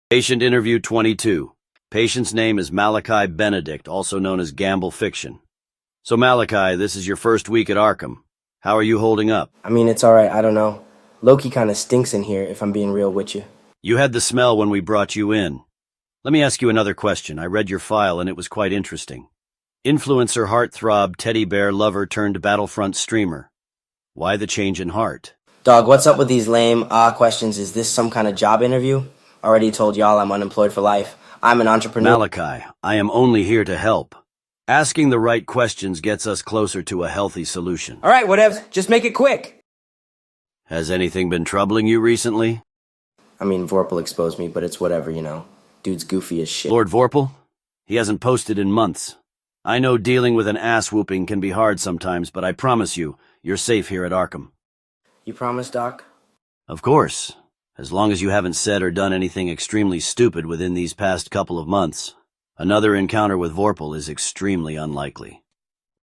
Patient interview 22. Patient's name is Malachi Benedict, also known as Gamble Fiction. So Malachi, this is your first week at Arkham. How are you holding up? I mean, it's alright, I don't know. Loki kinda stinks in here, if I'm being real with you. You had the smell when we brought you in. Let me ask you another question. I read your file and it was quite interesting. Influencer, heartthrob, teddy bear lover turned Battlefront streamer. Why the change in heart? Dog, what's up with these lame, questions? Is this some kind of job interview? Already told y'all I'm unemployed for life. I'm an entrepreneur. Malachi, I am only here to help. Asking the right questions gets us closer to a healthy solution. Alright, whatevs. Just make it quick. Has anything been troubling you recently? I mean, Vorpal exposed me, but it's whatever, you know. Dude's goofy as shit. Lord Vorpal? He hasn't posted in months. I know dealing with an ass-whooping can be hard sometimes, but I promise you, you're safe here at Arkham. You promise, Doc? Of course. As long as you haven't said or done anything extremely stupid within these past couple of months. Another encounter with Vorpal is extremely unlikely.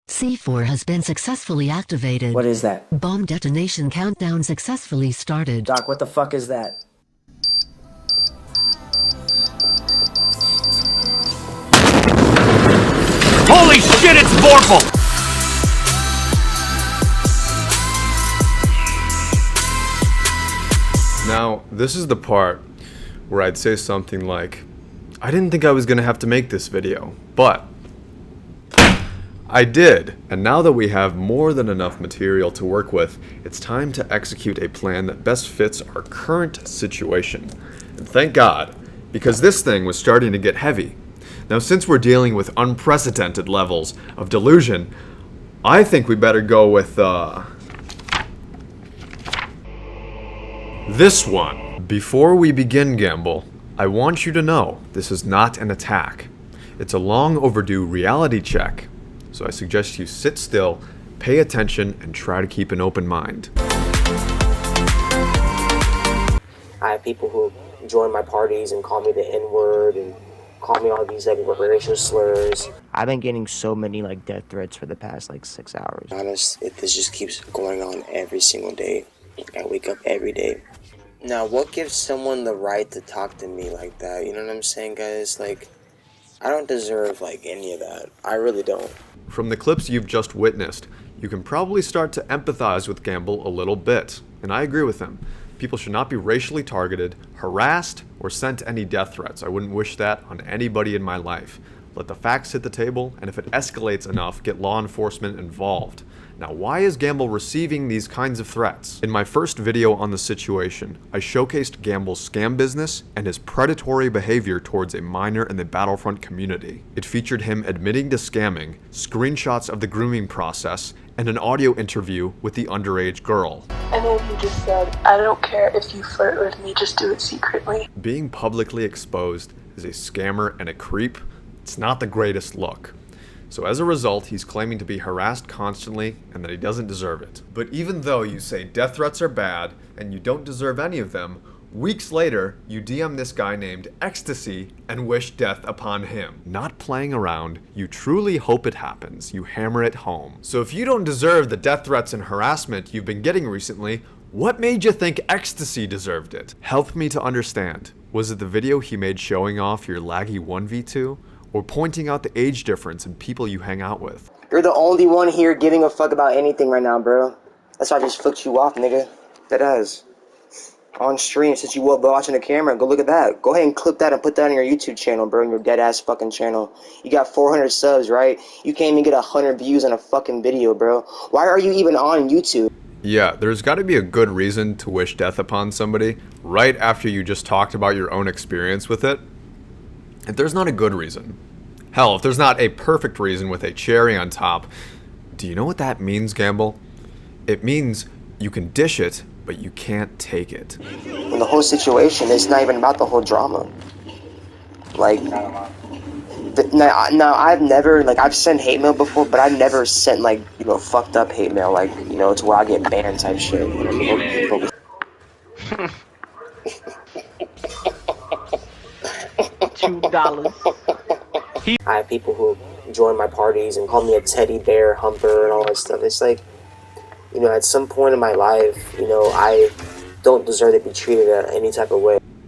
C4 has been successfully activated. What is that? Bomb detonation countdown successfully started. Doc, what the fuck is that? Holy shit, it's Vorpal! Now, this is the part where I'd say something like, I didn't think I was gonna have to make this video, but I did. And now that we have more than enough material to work with, it's time to execute a plan that best fits our current situation. And thank God, because this thing was starting to get heavy. Now, since we're dealing with unprecedented levels of delusion, I think we better go with, this one. Before we begin, Gamble, I want you to know this is not an attack. It's a long overdue reality check. So I suggest you sit still, pay attention, and try to keep an open mind. I have people who join my parties and call me the N-word and call me all these like racial slurs. I've been getting so many like death threats for the past like 6 hours. Honest, this just keeps going on every single day. I wake up every day. Now, what gives someone the right to talk to me like that? You know what I'm saying, guys? Like, I don't deserve like any of that. I really don't. From the clips you've just witnessed, you can probably start to empathize with Gamble a little bit, and I agree with him. People should not be racially targeted, harassed, or sent any death threats. I wouldn't wish that on anybody in my life. Let the facts hit the table, and if it escalates enough, get law enforcement involved. Now, why is Gamble receiving these kinds of threats? In my first video on the situation, I showcased Gamble's scam business and his predatory behavior towards a minor in the Battlefront community. It featured him admitting to scamming, screenshots of the grooming process, and an audio interview with the underage girl. And then he just said, I don't care if you flirt with me, just do it secretly. Being publicly exposed as a scammer and a creep, it's not the greatest look. So as a result, he's claiming to be harassed constantly and that he doesn't deserve it. But even though you say death threats are bad and you don't deserve any of them, weeks later, you DM this guy named Ecstasy and wish death upon him. Not playing around, you truly hope it happens. You hammer it home. So if you don't deserve the death threats and harassment you've been getting recently, what made you think Ecstasy deserved it? Help me to understand. Was it the video he made showing off your laggy 1v2? Or pointing out the age difference in people you hang out with? You're the only one here giving a fuck about anything right now, bro. That's why I just flicked you off, nigga. That ass. On stream, since you were watching the camera, go look at that. Go ahead and clip that and put that on your YouTube channel, bro, in your dead-ass fucking channel. You got 400 subs, right? You can't even get 100 views on a fucking video, bro. Why are you even on YouTube? Yeah, there's gotta be a good reason to wish death upon somebody right after you just talked about your own experience with it. If there's not a good reason, hell, if there's not a perfect reason with a cherry on top, do you know what that means, Gamble? It means you can dish it, but you can't take it. In the whole situation, it's not even about the whole drama. Like, now I've never, like, I've sent hate mail before, but I've never sent, like, you know, fucked up hate mail, like, you know, to where I get banned type shit. You know, people $2. I have people who join my parties and call me a teddy bear humper and all that stuff. It's like, you know, at some point in my life, you know, I don't deserve to be treated any type of way.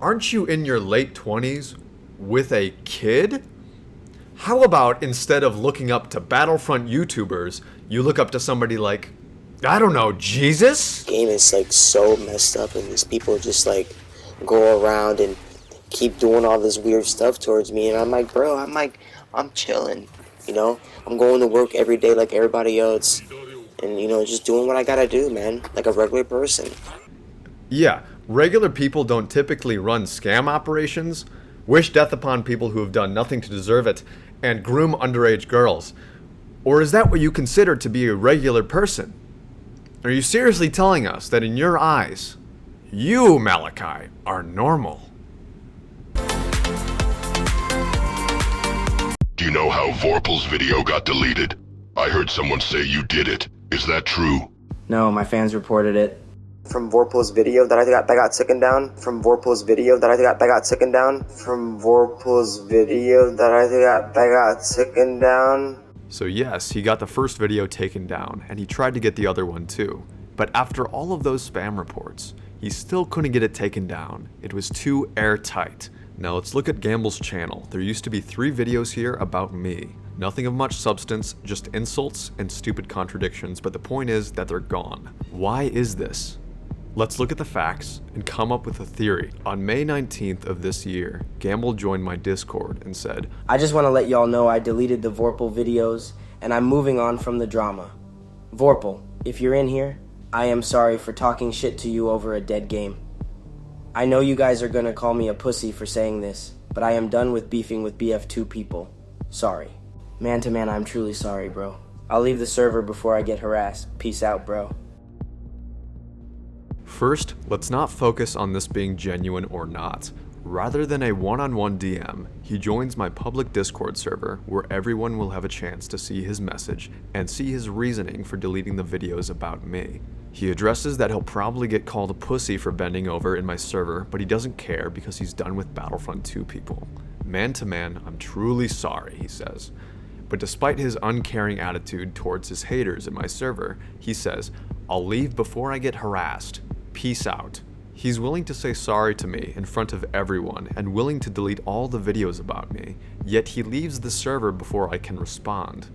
Aren't you in your late 20s with a kid? How about instead of looking up to Battlefront YouTubers, you look up to somebody like, I don't know, Jesus? Game is like so messed up, and these people just like go around and keep doing all this weird stuff towards me, and I'm like, bro, I'm chilling, you know? I'm going to work every day like everybody else, and, you know, just doing what I gotta do, man, like a regular person. Yeah, regular people don't typically run scam operations, wish death upon people who have done nothing to deserve it, and groom underage girls. Or is that what you consider to be a regular person? Are you seriously telling us that in your eyes, you, Malachi, are normal? Do you know how Vorpal's video got deleted? I heard someone say you did it. Is that true? No, my fans reported it. From Vorpal's video that got taken down. From Vorpal's video that got taken down. From Vorpal's video that got taken down. So yes, he got the first video taken down, and he tried to get the other one too. But after all of those spam reports, he still couldn't get it taken down. It was too airtight. Now let's look at Gamble's channel. There used to be 3 videos here about me. Nothing of much substance, just insults and stupid contradictions, but the point is that they're gone. Why is this? Let's look at the facts and come up with a theory. On May 19th of this year, Gamble joined my Discord and said, I just want to let y'all know I deleted the Vorpal videos, and I'm moving on from the drama. Vorpal, if you're in here, I am sorry for talking shit to you over a dead game. I know you guys are gonna call me a pussy for saying this, but I am done with beefing with BF2 people. Sorry. Man to man, I'm truly sorry, bro. I'll leave the server before I get harassed. Peace out, bro. first, let's not focus on this being genuine or not. Rather than a one-on-one DM, he joins my public Discord server where everyone will have a chance to see his message and see his reasoning for deleting the videos about me. He addresses that he'll probably get called a pussy for bending over in my server, but he doesn't care because he's done with Battlefront 2 people. Man to man, I'm truly sorry, he says. But despite his uncaring attitude towards his haters in my server, he says, I'll leave before I get harassed. Peace out. He's willing to say sorry to me in front of everyone and willing to delete all the videos about me, yet he leaves the server before I can respond.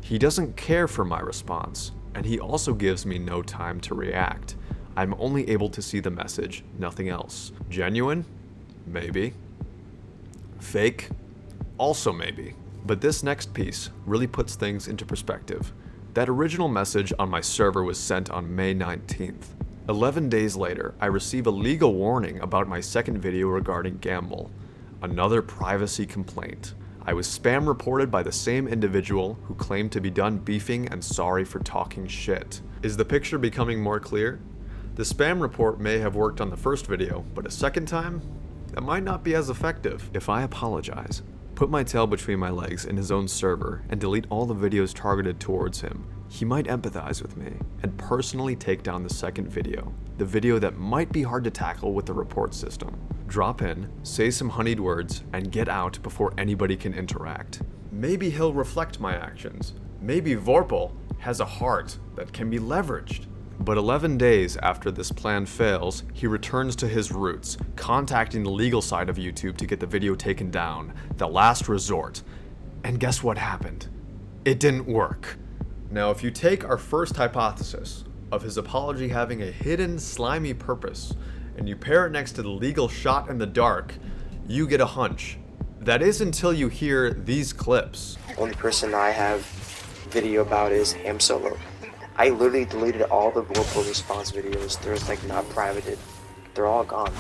He doesn't care for my response, and he also gives me no time to react. I'm only able to see the message, nothing else. Genuine? Maybe. Fake? Also maybe. But this next piece really puts things into perspective. That original message on my server was sent on May 19th. 11 days later, I receive a legal warning about my second video regarding Gamble. Another privacy complaint. I was spam reported by the same individual who claimed to be done beefing and sorry for talking shit. Is the picture becoming more clear? The spam report may have worked on the first video, but a second time? That might not be as effective. If I apologize, put my tail between my legs in his own server, and delete all the videos targeted towards him, he might empathize with me and personally take down the second video, the video that might be hard to tackle with the report system. Drop in, say some honeyed words, and get out before anybody can interact. Maybe he'll reflect my actions. Maybe Vorpal has a heart that can be leveraged. But 11 days after this plan fails, he returns to his roots, contacting the legal side of YouTube to get the video taken down, the last resort. And guess what happened? It didn't work. Now, if you take our first hypothesis of his apology having a hidden, slimy purpose, and you pair it next to the legal shot in the dark, you get a hunch. That is until you hear these clips. The only person I have video about is Ham Solo. I literally deleted all the Vorpal response videos. They're like not privated. They're all gone.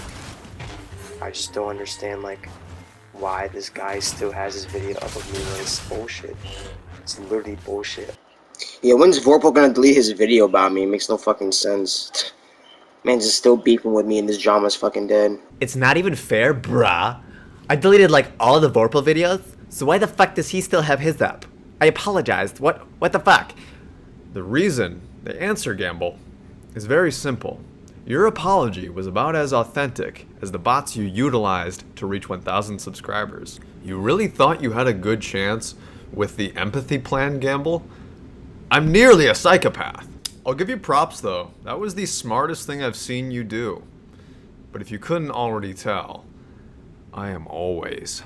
I just don't understand like why this guy still has his video up of me. It's bullshit. It's literally bullshit. Yeah, when's Vorpal gonna delete his video about me? It makes no fucking sense. Man's just still beefing with me and this drama's fucking dead. It's not even fair, bruh. I deleted like all the Vorpal videos, so why the fuck does he still have his up? I apologized. What the fuck? The reason, the answer, Gamble, is very simple. Your apology was about as authentic as the bots you utilized to reach 1,000 subscribers. You really thought you had a good chance with the empathy plan, Gamble? I'm nearly a psychopath. I'll give you props though. That was the smartest thing I've seen you do. But if you couldn't already tell, I am always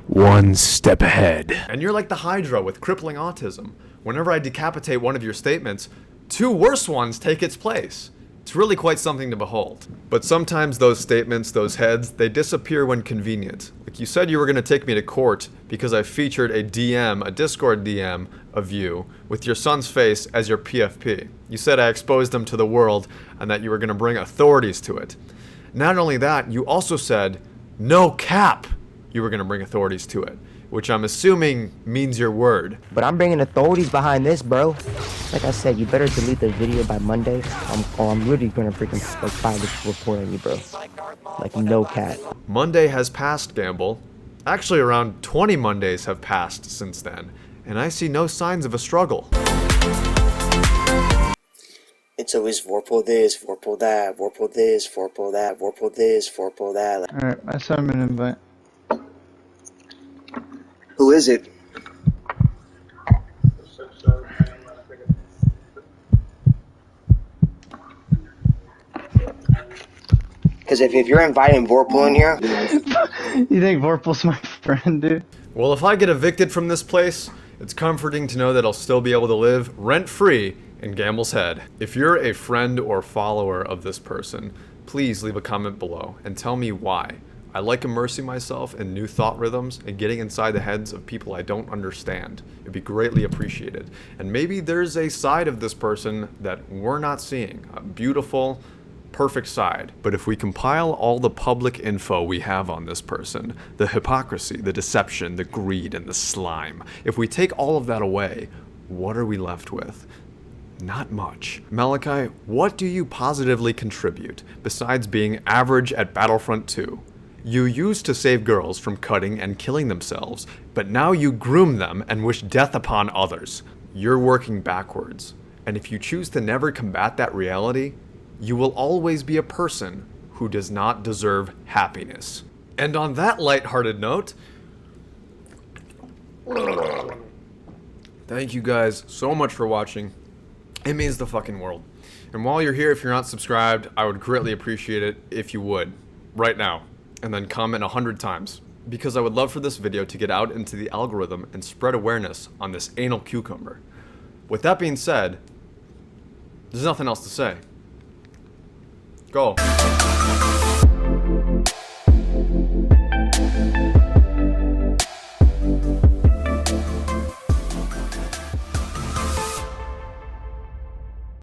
one step ahead. And you're like the Hydra with crippling autism. Whenever I decapitate one of your statements, 2 worse ones take its place. It's really quite something to behold. But sometimes those statements, those heads, they disappear when convenient. Like you said you were going to take me to court because I featured a DM, a Discord DM of you, with your son's face as your PFP. You said I exposed them to the world and that you were going to bring authorities to it. Not only that, you also said, no cap, you were going to bring authorities to it, which I'm assuming means your word. But I'm bringing authorities behind this, bro. Like I said, you better delete the video by Monday. I'm really gonna freaking like file this report on you, bro. Like no cap. Monday has passed, Gamble. Actually, around 20 Mondays have passed since then, and I see no signs of a struggle. It's always Vorpal this, Vorpal that, Vorpal this, Vorpal that, Vorpal this, Vorpal that. Alright, I sent him an invite. Who is it? Because if you're inviting Vorpal in here... You think Vorpal's my friend, dude? Well, if I get evicted from this place, it's comforting to know that I'll still be able to live rent-free in Gamble's head. If you're a friend or follower of this person, please leave a comment below and tell me why. I like immersing myself in new thought rhythms and getting inside the heads of people I don't understand. It'd be greatly appreciated. And maybe there's a side of this person that we're not seeing. A beautiful, perfect side. But if we compile all the public info we have on this person, the hypocrisy, the deception, the greed, and the slime, if we take all of that away, what are we left with? Not much. Malachi, what do you positively contribute besides being average at Battlefront 2? You used to save girls from cutting and killing themselves, but now you groom them and wish death upon others. You're working backwards. And if you choose to never combat that reality, you will always be a person who does not deserve happiness. And on that lighthearted note, thank you guys so much for watching. It means the fucking world. And while you're here, if you're not subscribed, I would greatly appreciate it if you would, right now. And then comment 100 times, because I would love for this video to get out into the algorithm and spread awareness on this anal cucumber. With that being said, there's nothing else to say. Go.